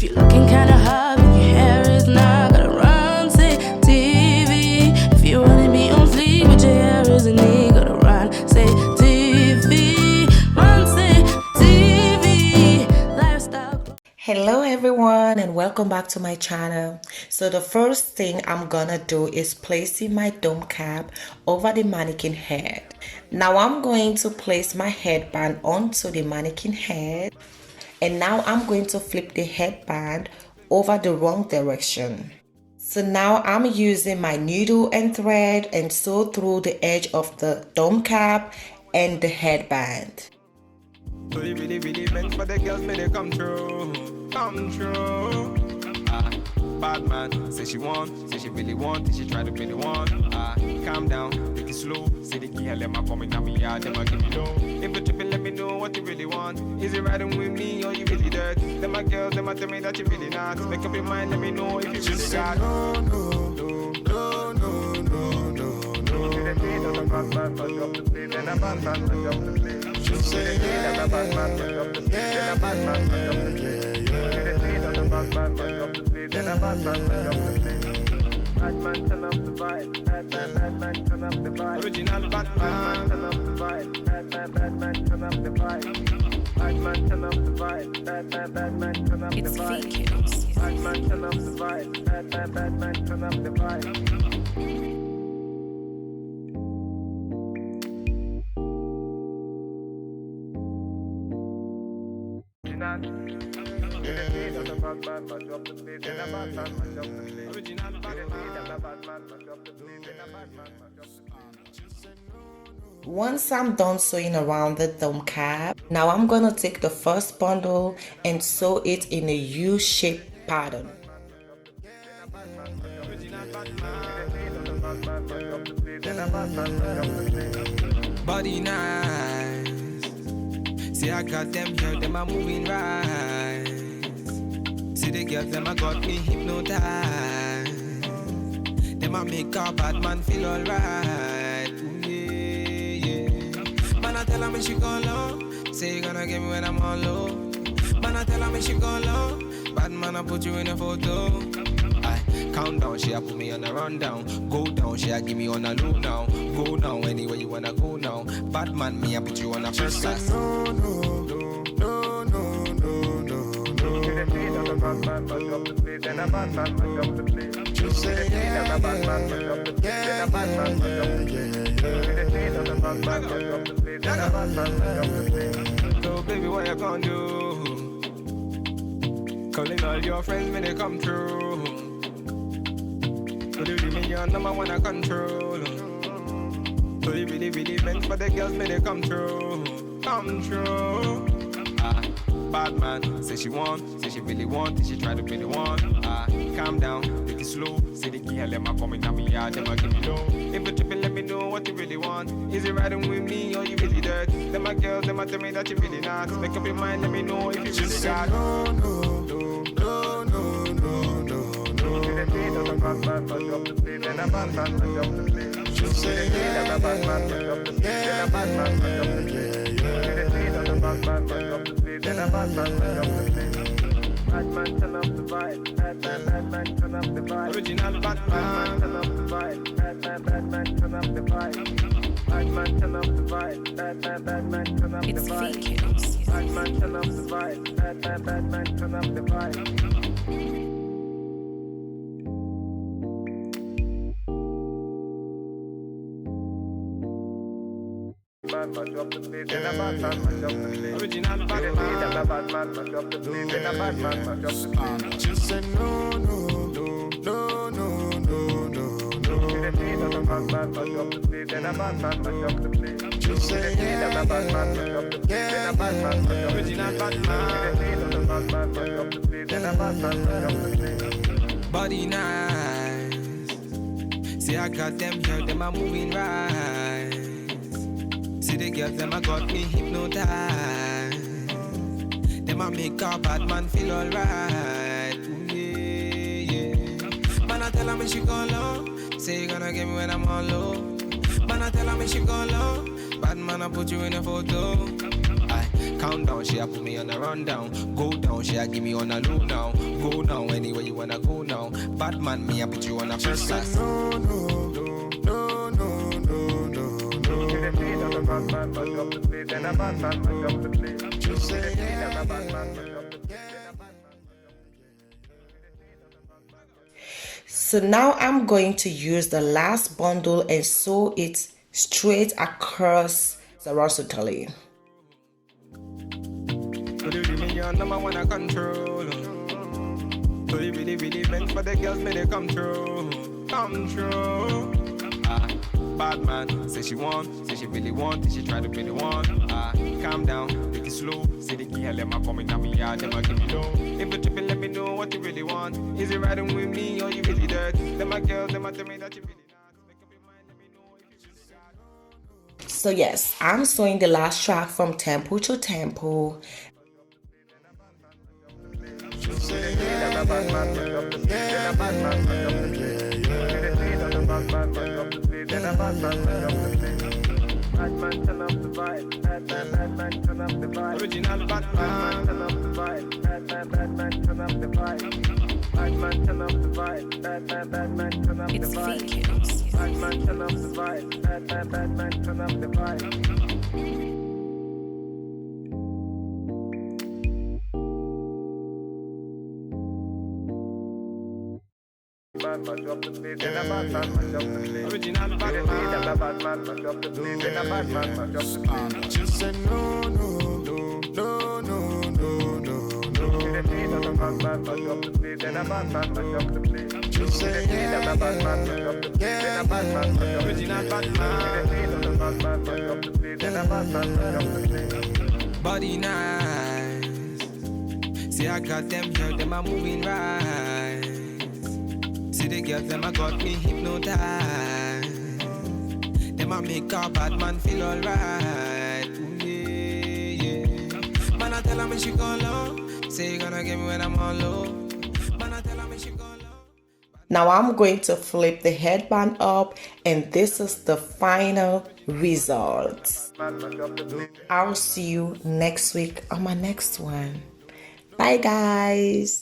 If you're looking kinda hot and your hair is not, gotta Ronsay TV. If you wanna be on fleek but your hair isn't neat, gotta Ronsay TV. Ronsay TV. Lifestyle. Hello everyone and welcome back to my channel. So the first thing I'm gonna do is placing my dome cap over the mannequin head. Now I'm going to place my headband onto the mannequin head, and now I'm going to flip the headband over the wrong direction. So now I'm using my needle and thread and sew through the edge of the dome cap and the headband. So you really meant for the girls, may they come true. Bad man, say she want, say she really want, say she try to be the one. Calm down, take it slow. Say the girl, let my come in on me yard, them a give me low. If you tripping, let me know what you really want. Is it riding with me or you really dirt? Them my girls, them a tell me that you really not. Make up your mind, let me know if you really got. No. She say yeah, bad man, turn up the vibe. Bad man, turn up the vibe. Original bad man, turn up the vibe. Bad man, turn up the vibe. Bad man, turn up the vibe. Bad man, turn up the vibe. Bad man, turn up the vibe. Bad man, turn up the vibe. Once I'm done sewing around the dome cap, now I'm gonna take the first bundle and sew it in a U-shaped pattern. Body nice. See I got them here, them are moving right. See the girls, them a got me hypnotized. Them a make a bad man feel alright. Ooh, yeah. Man I tell her me she go low. Say you gonna get me when I'm all low. Man I tell her me she go low. Bad man I put you in a photo. Count down, she a put me on a rundown. Go down, she a give me on a low now. Go down anywhere you wanna go now. Bad man, me a put you on a first class. No. Bad man, but drop the plate. Then a bad man, but drop the plate. She say yeah, bad man, but drop the plate. Then a bad man, but drop the plate. Bad man, but drop the plate. Then a bad man, but drop the plate. So baby, what you gonna do? Calling all your friends when they come through. So you give me your number one I control. So you really meant for the girls when they come true. Bad man, say she want, say she really want, say she try to be the one. Calm down, take it slow. Say the girl, let my come in on me yard, them a give me low. If you tripping, let me know what you really want. Is it riding with me or you really dirt? Them my girls, them a tell me that you really not. Make up your mind, let me know if you really got. No. Bad man, but drop the plate. Then a bad man, but drop the plate. She say yeah, bad man, but drop the plate. Then a bad man, but drop the plate. Bad man, but drop the plate. Then a bad man, but drop the plate. Bad man, turn up the vibe. Bad man, turn up the vibe. Original bad man, turn up the vibe. Bad man, turn up the vibe. Bad man, turn up the vibe. Bad man, turn up the vibe. Bad man, turn up the vibe. Bad man, turn up the vibe. Bad man, drop the plate, then a bad man, drop the plate. Original bad man, then a bad man, drop the plate, then a bad man, drop the plate. She said no. Bad man, drop the plate, then a bad man, drop the plate. She said yeah, bad man, drop the plate, then a bad man, drop the plate. Original bad man, bad man, drop the plate, then a bad man, drop the plate. Body nice. See I got them here, them a moving right. See the girls, them a got me hypnotized. Them a make a bad man feel alright. Ooh, yeah. Man I tell her me she go low. Say you gonna get me when I'm all low. Man I tell her me she go low. Bad man I put you in a photo. Countdown, she a put me on a rundown. Go down, she a give me on a loop now. Go now, anywhere you wanna go now. Batman, me a put you on a first class. No, no, no, no, no, no, no, no. Just say So now I'm going to use the last bundle and sew it straight across the horizontally. So they really your number one I control. So they really meant for the girls, may they come true. Come true. Bad man, say she want, say she really want, she try to be the one. Calm down, take it slow. Say the girl, them a coming at me, yeah, them a give me low. If you tripping, let me know what you really want. Is it riding with me or you really dirt? Them a girls, them a tell me that you really not. Make up your mind, let me know if you really got. So yes, I'm sewing the last track from tempo to tempo. Original Batman, turn up the vibe. Batman, turn up the vibe. Batman, turn up the vibe. Batman, turn up the vibe. Batman, turn up the vibe. Batman, turn up the vibe. Original Batman, just say no, no, no, no, no, no, no. Just say original Batman. Body nice. See I got them here, them are moving right. See the girls, them a got me hypnotized. Them a make a bad man feel alright. Ooh, yeah, yeah. Man, I tell her when she go low. Say you gonna get me when I'm all low. Man, I tell her when she go low. Now I'm going to flip the headband up, and this is the final result. I'll see you next week on my next one. Bye guys.